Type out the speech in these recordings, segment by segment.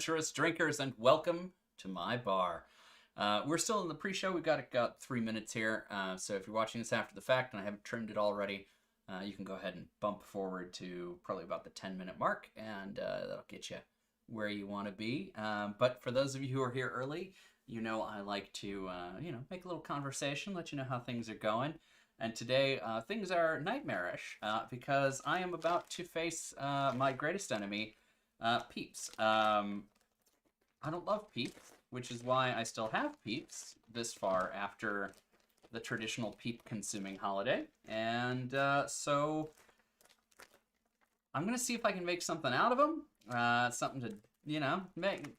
adventurous drinkers, and welcome to my bar. We're still in the pre-show. We've got 3 minutes here, so if you're watching this after the fact and I haven't trimmed it already, you can go ahead and bump forward to probably about the 10-minute mark, and that'll get you where you want to be. But for those of you who are here early, you know I like to, make a little conversation, let you know how things are going. And today, things are nightmarish because I am about to face my greatest enemy, Peeps. I don't love Peeps, which is why I still have Peeps this far after the traditional peep-consuming holiday. And so I'm going to see if I can make something out of them. Something to, make.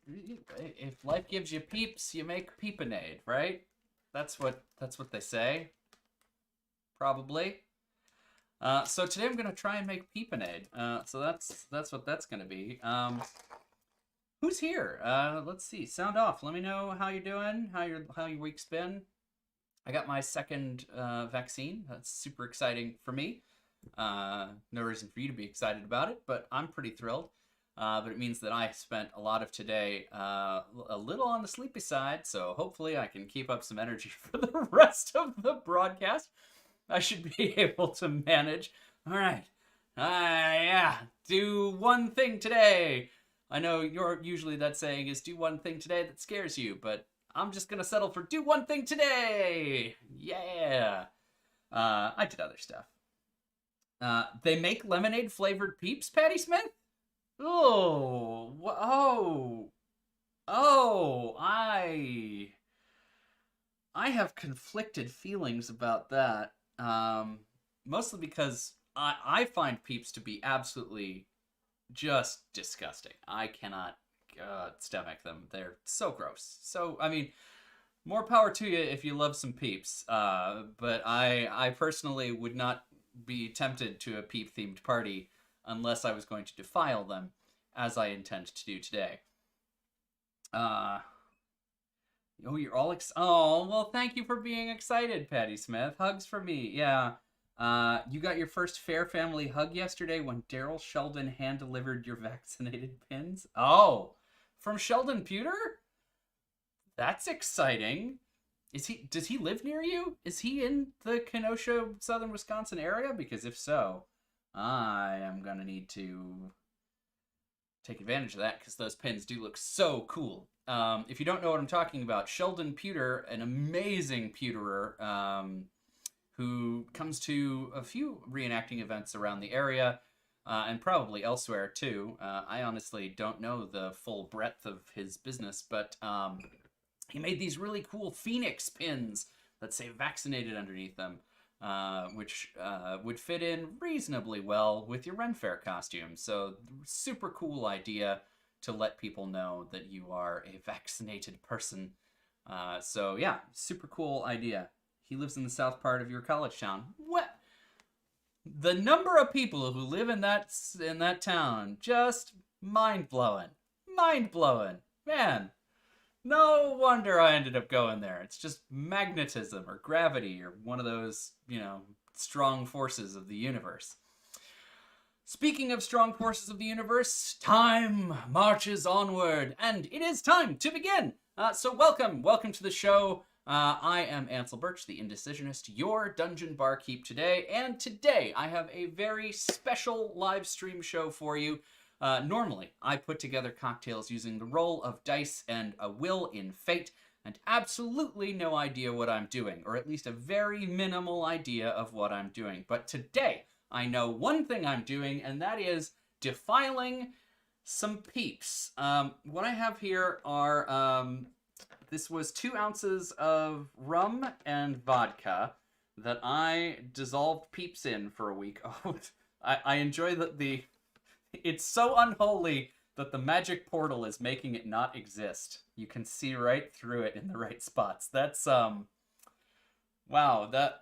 If life gives you Peeps, you make Peepinade, right? That's what they say. Probably. So today I'm gonna try and make Peepinade. So that's what that's gonna be. Who's here? Let's see. Sound off. Let me know how you're doing. How your week's been. I got my second vaccine. That's super exciting for me. No reason for you to be excited about it, but I'm pretty thrilled. But it means that I spent a lot of today a little on the sleepy side, so hopefully I can keep up some energy for the rest of the broadcast. I should be able to manage. All right. Yeah. Do one thing today. I know usually that saying is do one thing today that scares you, but I'm just going to settle for do one thing today. Yeah. I did other stuff. They make lemonade flavored Peeps, Patty Smith? I have conflicted feelings about that. Mostly because I find Peeps to be absolutely just disgusting. I cannot stomach them. They're so gross. So, I mean, more power to you if you love some Peeps. But I personally would not be tempted to a Peep-themed party unless I was going to defile them, as I intend to do today. Oh, you're all oh, well, thank you for being excited, Patty Smith. Hugs for me. Yeah. You got your first Fair Family hug yesterday when Daryl Sheldon hand-delivered your vaccinated pins? Oh, from Sheldon Pewter? That's exciting. Does he live near you? Is he in the Kenosha, southern Wisconsin area? Because if so, I am gonna need to take advantage of that because those pins do look so cool. If you don't know what I'm talking about, Sheldon Pewter, an amazing pewterer who comes to a few reenacting events around the area and probably elsewhere too. I honestly don't know the full breadth of his business, but he made these really cool Phoenix pins that say vaccinated underneath them, which would fit in reasonably well with your Ren Fair costume. So super cool idea to let people know that you are a vaccinated person. So yeah, super cool idea. He lives in the south part of your college town. What? The number of people who live in that town, just mind-blowing. Mind-blowing. Man, no wonder I ended up going there. It's just magnetism or gravity or one of those, strong forces of the universe. Speaking of strong forces of the universe, time marches onward, and it is time to begin. So welcome to the show. I am Ansel Birch, the Indecisionist, your dungeon barkeep today, and today I have a very special live stream show for you. Normally, I put together cocktails using the roll of dice and a will in fate, and absolutely no idea what I'm doing, or at least a very minimal idea of what I'm doing. But today, I know one thing I'm doing, and that is defiling some Peeps. What I have here are, this was 2 ounces of rum and vodka that I dissolved Peeps in for a week. Oh, I enjoy that it's so unholy that the magic portal is making it not exist. You can see right through it in the right spots. That's, wow, that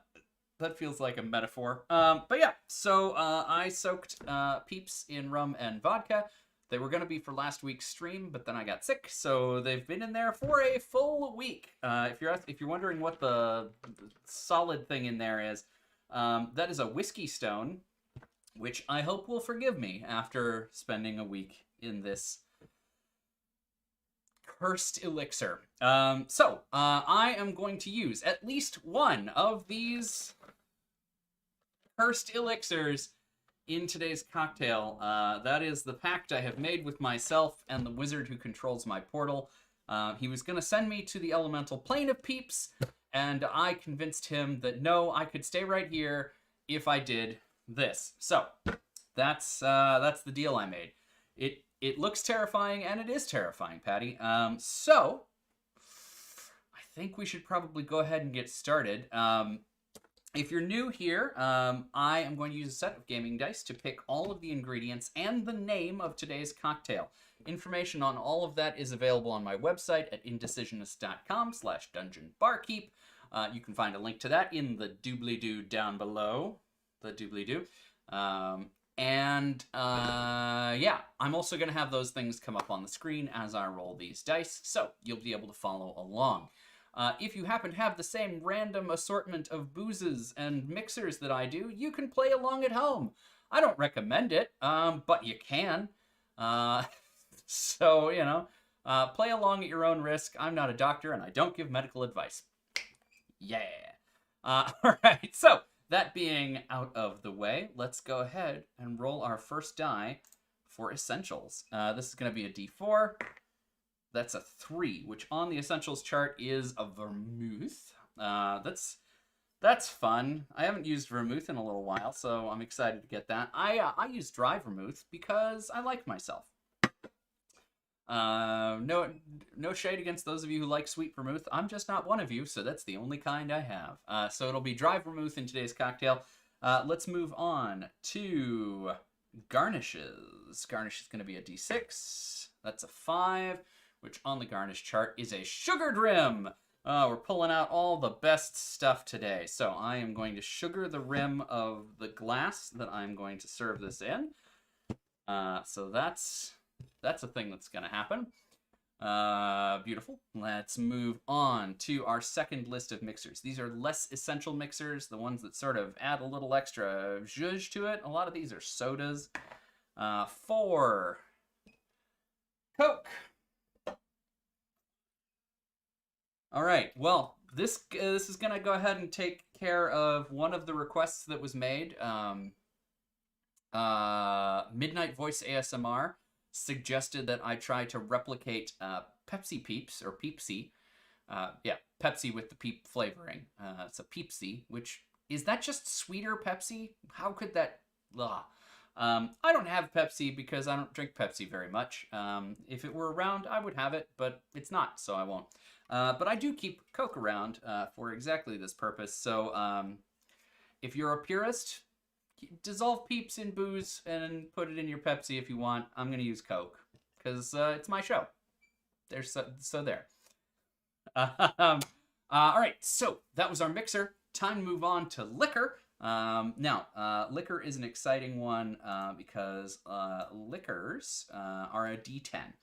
feels like a metaphor. But yeah, so I soaked Peeps in rum and vodka. They were going to be for last week's stream, but then I got sick, so they've been in there for a full week. If you're wondering what the solid thing in there is, that is a whiskey stone, which I hope will forgive me after spending a week in this cursed elixir. I am going to use at least one of these cursed elixirs in today's cocktail. That is the pact I have made with myself and the wizard who controls my portal. He was going to send me to the elemental plane of peeps, and I convinced him that no, I could stay right here if I did this. So that's the deal I made. It looks terrifying, and it is terrifying, Patty. So I think we should probably go ahead and get started. If you're new here, I am going to use a set of gaming dice to pick all of the ingredients and the name of today's cocktail. Information on all of that is available on my website at indecisionist.com/dungeonbarkeep. You can find a link to that in the doobly-doo down below. The doobly-doo. Yeah, I'm also going to have those things come up on the screen as I roll these dice, so you'll be able to follow along. If you happen to have the same random assortment of boozes and mixers that I do, you can play along at home. I don't recommend it, but you can. So, you know, play along at your own risk. I'm not a doctor, and I don't give medical advice. Yeah. All right, so that being out of the way, let's go ahead and roll our first die for essentials. This is going to be a D4. That's a 3, which on the essentials chart is a vermouth. That's fun. I haven't used vermouth in a little while, so I'm excited to get that. I use dry vermouth because I like myself. No shade against those of you who like sweet vermouth. I'm just not one of you, so that's the only kind I have. So it'll be dry vermouth in today's cocktail. Let's move on to garnishes. Garnish is going to be a D6. That's a 5, which on the garnish chart is a sugared rim. We're pulling out all the best stuff today. So I am going to sugar the rim of the glass that I'm going to serve this in. So that's a thing that's going to happen. Beautiful. Let's move on to our second list of mixers. These are less essential mixers, the ones that sort of add a little extra zhuzh to it. A lot of these are sodas. 4. Coke. All right, well, this is going to go ahead and take care of one of the requests that was made. Midnight Voice ASMR suggested that I try to replicate Pepsi Peeps, or Peepsy. Yeah, Pepsi with the peep flavoring. It's a Peepsy, which, is that just sweeter Pepsi? How could that... Ugh. I don't have Pepsi because I don't drink Pepsi very much. If it were around, I would have it, but it's not, so I won't. But I do keep Coke around for exactly this purpose. So if you're a purist, dissolve Peeps in booze and put it in your Pepsi if you want. I'm going to use Coke because it's my show. So there. All right, so that was our mixer. Time to move on to liquor. Now, liquor is an exciting one because liquors are a D10.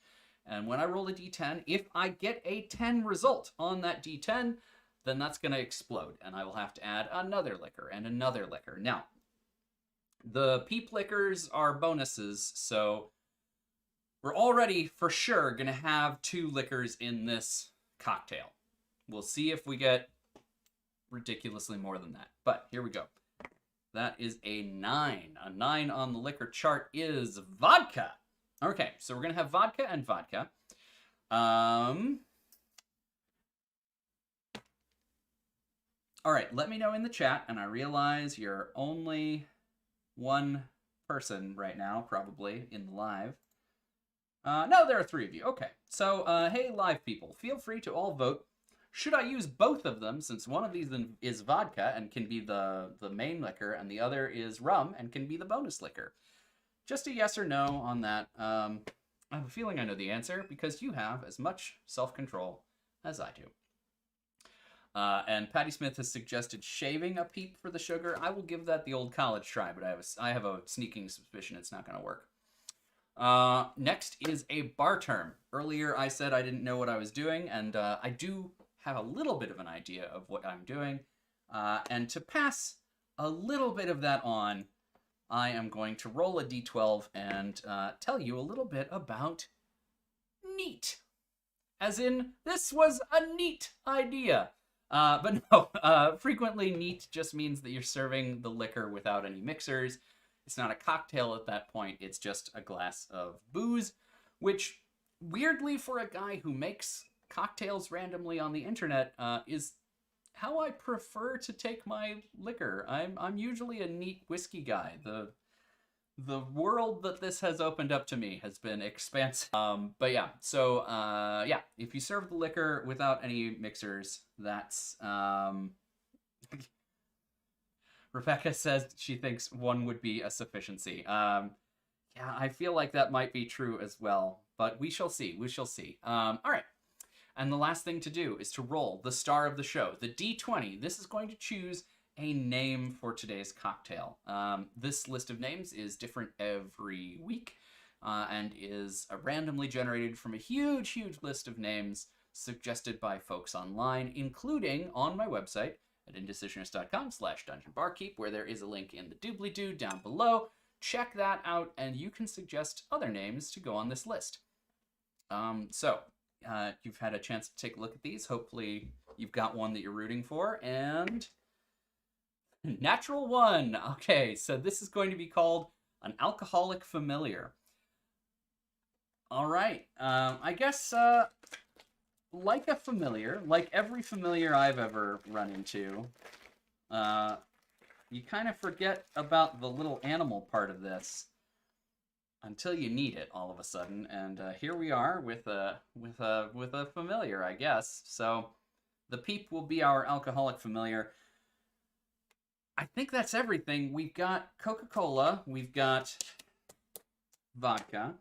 And when I roll a D10, if I get a 10 result on that D10, then that's going to explode. And I will have to add another liquor and another liquor. Now, the peep liquors are bonuses, so we're already for sure going to have 2 liquors in this cocktail. We'll see if we get ridiculously more than that. But here we go. That is a 9. A 9 on the liquor chart is vodka. Okay, so we're going to have vodka and vodka. All right, let me know in the chat, and I realize you're only one person right now, probably, in the live. No, there are 3 of you. Okay, so, hey, live people, feel free to all vote. Should I use both of them, since one of these is vodka and can be the main liquor, and the other is rum and can be the bonus liquor? Just a yes or no on that. I have a feeling I know the answer, because you have as much self-control as I do. And Patty Smith has suggested shaving a peep for the sugar. I will give that the old college try, but I have a sneaking suspicion it's not going to work. Next is a bar term. Earlier I said I didn't know what I was doing, and I do have a little bit of an idea of what I'm doing. And to pass a little bit of that on, I am going to roll a d12 and tell you a little bit about neat. as in, this was a neat idea. But no, frequently neat just means that you're serving the liquor without any mixers. It's not a cocktail at that point, it's just a glass of booze, which, weirdly, for a guy who makes cocktails randomly on the internet, is how I prefer to take my liquor. I'm usually a neat whiskey guy. The world that this has opened up to me has been expansive. But yeah, so yeah, if you serve the liquor without any mixers, that's Rebecca says she thinks one would be a sufficiency. Yeah, I feel like that might be true as well, but we shall see. We shall see. All right. And the last thing to do is to roll the star of the show, the D20. This is going to choose a name for today's cocktail. This list of names is different every week and is randomly generated from a huge, huge list of names suggested by folks online, including on my website at indecisionist.com/dungeonbarkeep, where there is a link in the doobly-doo down below. Check that out, and you can suggest other names to go on this list. You've had a chance to take a look at these. Hopefully you've got one that you're rooting for, and natural one. Okay, so this is going to be called an alcoholic familiar. All right, I guess like a familiar, like every familiar I've ever run into, you kind of forget about the little animal part of this until you need it all of a sudden, and here we are with a familiar, I guess. So the Peep will be our alcoholic familiar. I think that's everything. We've got Coca-Cola, we've got vodka,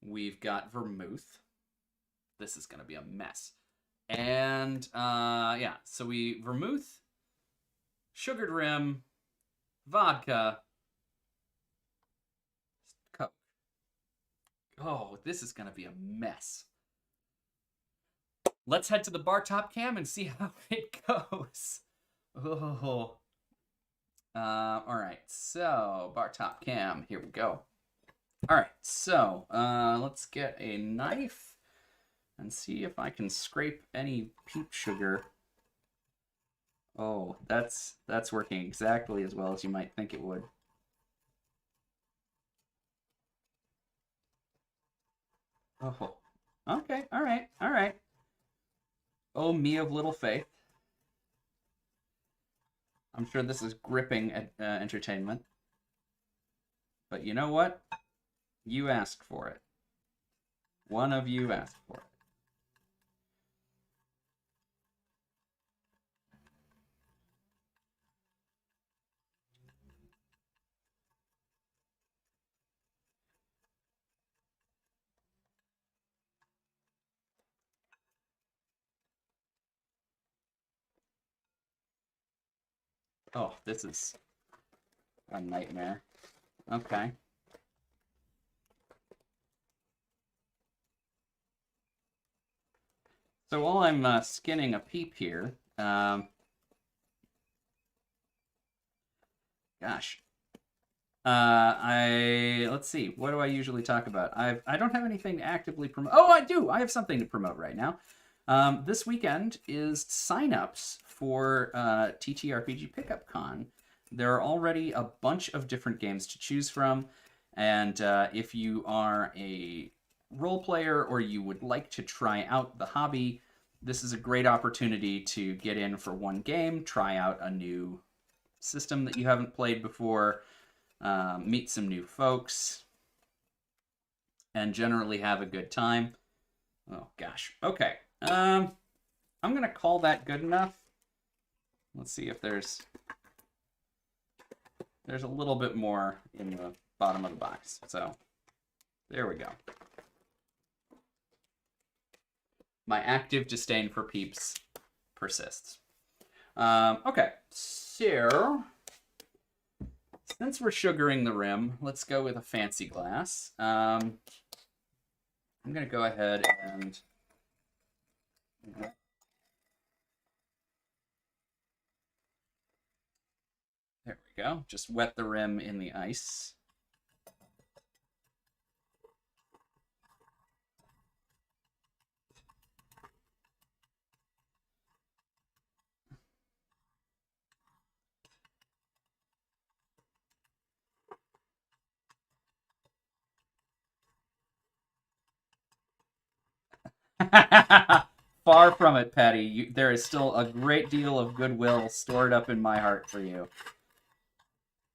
we've got vermouth. This is going to be a mess. And yeah, so vermouth, sugared rim, vodka, Coke. Oh, this is going to be a mess. Let's head to the bar top cam and see how it goes. Oh. All right, so bar top cam, here we go. All right, so let's get a knife and see if I can scrape any Peep sugar. Oh, that's working exactly as well as you might think it would. Oh, okay, all right, all right. Oh, me of little faith. I'm sure this is gripping entertainment. But you know what? You asked for it. One of you asked for it. Oh, this is a nightmare. Okay. So while I'm skinning a Peep here, gosh, let's see. What do I usually talk about? I don't have anything to actively promote. Oh, I do. I have something to promote right now. This weekend is signups for TTRPG Pickup Con. There are already a bunch of different games to choose from, and if you are a role player or you would like to try out the hobby, this is a great opportunity to get in for one game, try out a new system that you haven't played before, meet some new folks, and generally have a good time. Oh gosh. Okay. I'm gonna call that good enough. Let's see if there's a little bit more in the bottom of the box. So there we go. My active disdain for Peeps persists. Okay, so since we're sugaring the rim, let's go with a fancy glass. I'm gonna go ahead and there we go. Just wet the rim in the ice. Far from it, Patty. There is still a great deal of goodwill stored up in my heart for you.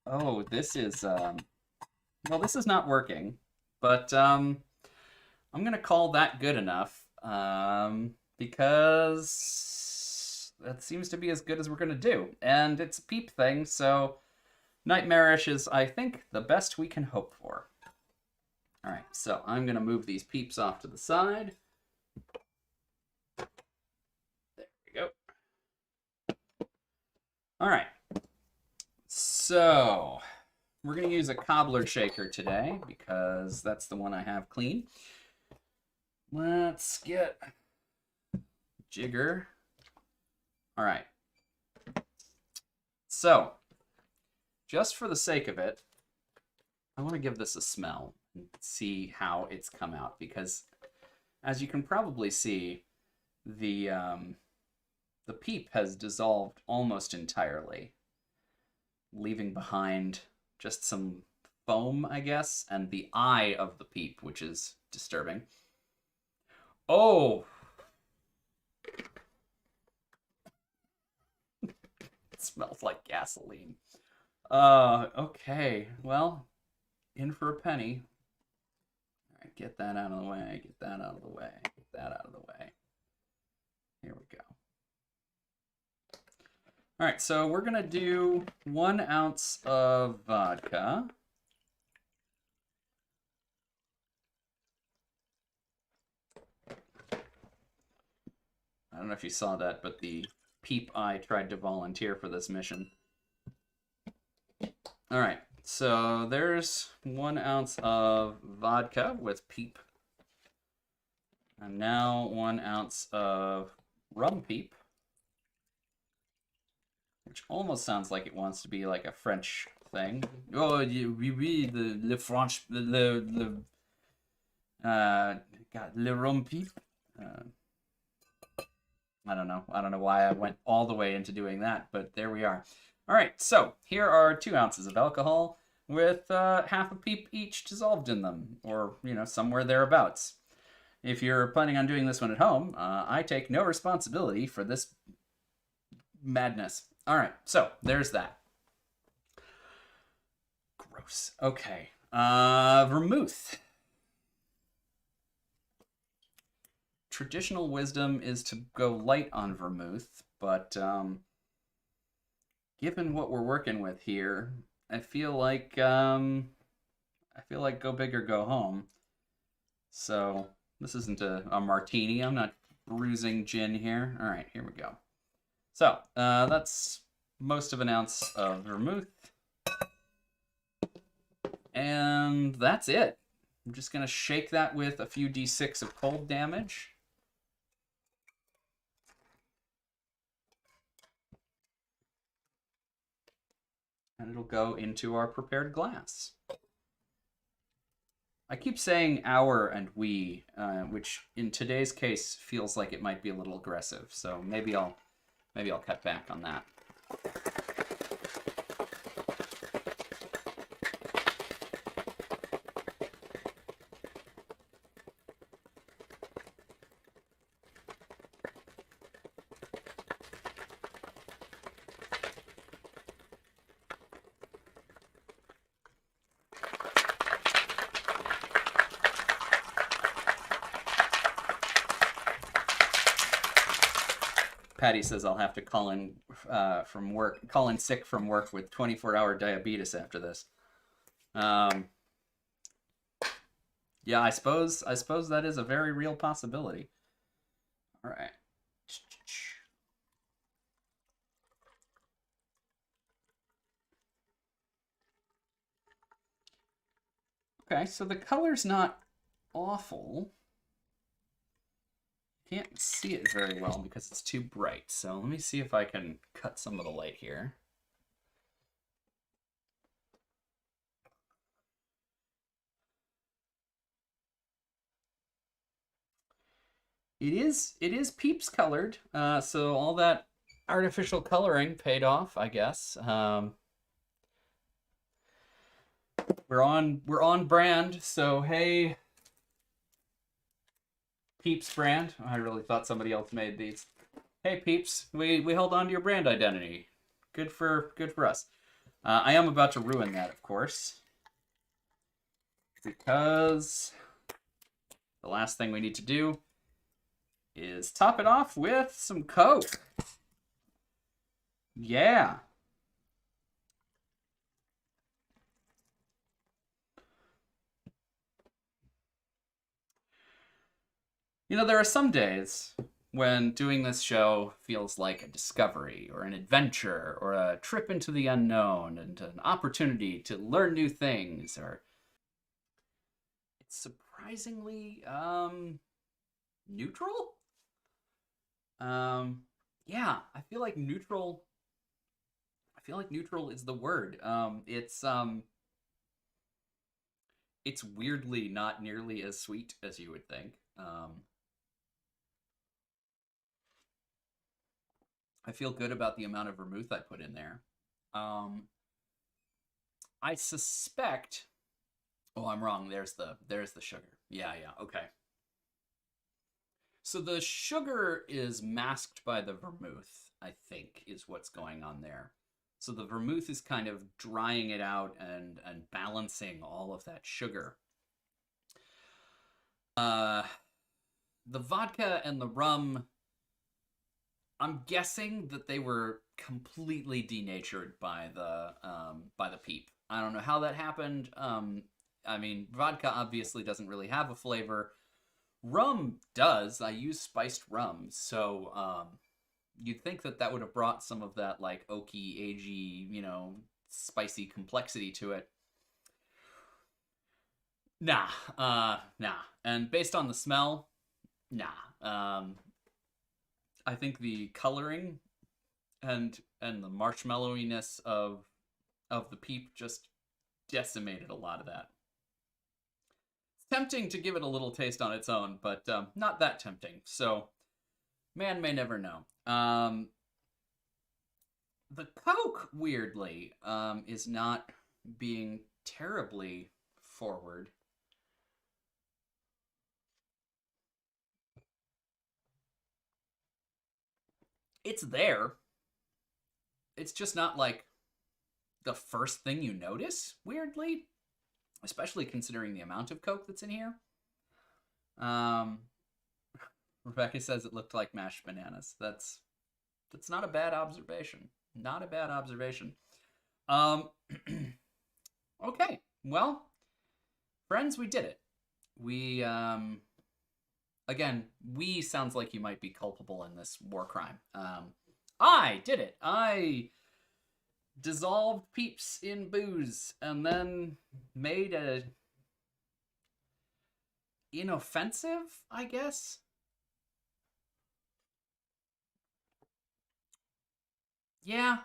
Oh, this is well, this is not working, but I'm gonna call that good enough because that seems to be as good as we're gonna do, and it's a peep thing, so nightmarish is, I think, the best we can hope for. All right, so I'm gonna move these peeps off to the side. There we go. All right, so we're gonna use a cobbler shaker today because that's the one I have clean. Let's get jigger. All right. So, just for the sake of it, I want to give this a smell and see how it's come out because, as you can probably see, the peep has dissolved almost entirely, leaving behind just some foam, I guess, and the eye of the peep, which is disturbing. Oh! It smells like gasoline. Okay. Well, in for a penny. All right, get that out of the way. Get that out of the way. Get that out of the way. Here we go. All right, so we're going to do 1 ounce of vodka. I don't know if you saw that, but the peep eye tried to volunteer for this mission. All right, so there's 1 ounce of vodka with peep. And now 1 ounce of rum peep, which almost sounds like it wants to be like a French thing. Oh, oui, le French, God, le rum peep. I don't know why I went all the way into doing that, but there we are. All right, so here are 2 ounces of alcohol with half a peep each dissolved in them, or, you know, somewhere thereabouts. If you're planning on doing this one at home, I take no responsibility for this madness. All right, so there's that. Gross. Okay. Vermouth. Traditional wisdom is to go light on vermouth, but given what we're working with here, I feel like go big or go home. So this isn't a martini. I'm not bruising gin here. All right, here we go. So that's most of 1 ounce of vermouth. And that's it. I'm just going to shake that with a few d6 of cold damage. And it'll go into our prepared glass. I keep saying our and we, which in today's case feels like it might be a little aggressive. So maybe I'll cut back on that. Patty says I'll have to call in sick from work with 24-hour diabetes after this. Yeah, I suppose that is a very real possibility. All right. Okay, so the color's not awful. Can't see it very well because it's too bright. So let me see if I can cut some of the light here. It is Peeps colored, so all that artificial coloring paid off, I guess. We're on brand, so hey, Peeps brand. I really thought somebody else made these. Hey Peeps, we held on to your brand identity. Good for us. I am about to ruin that, of course, because the last thing we need to do is top it off with some Coke. Yeah. You know, there are some days when doing this show feels like a discovery or an adventure or a trip into the unknown and an opportunity to learn new things, or it's surprisingly neutral. Yeah, I feel like neutral is the word. It's weirdly not nearly as sweet as you would think. I feel good about the amount of vermouth I put in there. Um, I suspect. Oh, I'm wrong. There's the sugar. Yeah, yeah. Okay. So the sugar is masked by the vermouth, I think, is what's going on there. So the vermouth is kind of drying it out and balancing all of that sugar. Uh, the vodka and the rum, I'm guessing that they were completely denatured by the peep. I don't know how that happened. I mean, vodka obviously doesn't really have a flavor. Rum does. I use spiced rum, so you'd think that that would have brought some of that like oaky, agey, spicy complexity to it. Nah, nah. And based on the smell, nah. I think the coloring and the marshmallowiness of the peep just decimated a lot of that. It's tempting to give it a little taste on its own, but not that tempting. So, man may never know. The Coke, weirdly, is not being terribly forward. It's there. It's just not like the first thing you notice, weirdly, especially considering the amount of Coke that's in here. Um, Rebecca says it looked like mashed bananas. That's not a bad observation. Not a bad observation. Um, okay. Well, friends, we did it. We again, we sounds like you might be culpable in this war crime. I did it. I dissolved peeps in booze and then made a inoffensive, I guess. Yeah,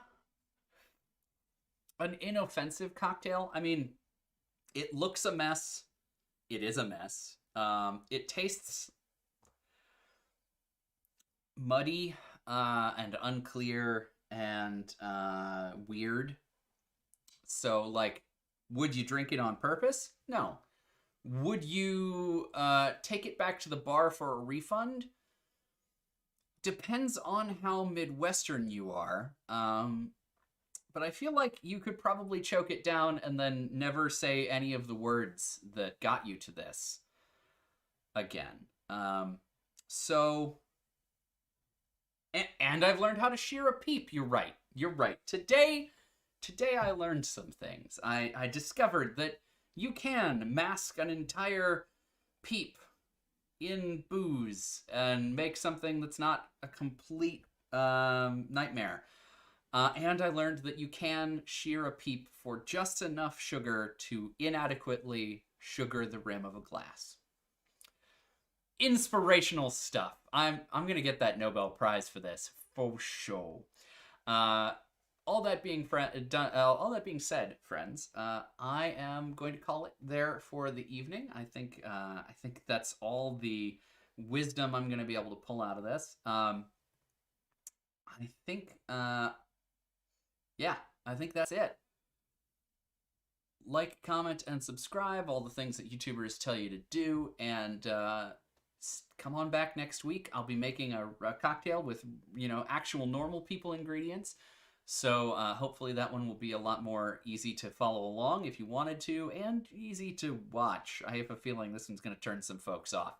an inoffensive cocktail. I mean, it looks a mess. It is a mess. It tastes muddy and unclear and weird. So, like, would you drink it on purpose? No. Would you take it back to the bar for a refund? Depends on how Midwestern you are. But I feel like you could probably choke it down and then never say any of the words that got you to this again. So, and I've learned how to shear a peep. You're right. You're right. Today I learned some things. I discovered that you can mask an entire peep in booze and make something that's not a complete nightmare. And I learned that you can shear a peep for just enough sugar to inadequately sugar the rim of a glass. Inspirational stuff. I'm gonna get that Nobel Prize for this for sure. Uh, all that being said, friends, I am going to call it there for the evening. I think that's all the wisdom I'm going to be able to pull out of this. I think, yeah, I think that's it. Like, comment, and subscribe. All the things that YouTubers tell you to do, and come on back next week. I'll be making a cocktail with, actual normal people ingredients. So hopefully that one will be a lot more easy to follow along if you wanted to, and easy to watch. I have a feeling this one's going to turn some folks off.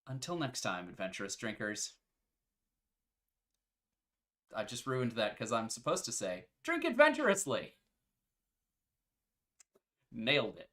Until next time, adventurous drinkers. I just ruined that because I'm supposed to say, drink adventurously. Nailed it.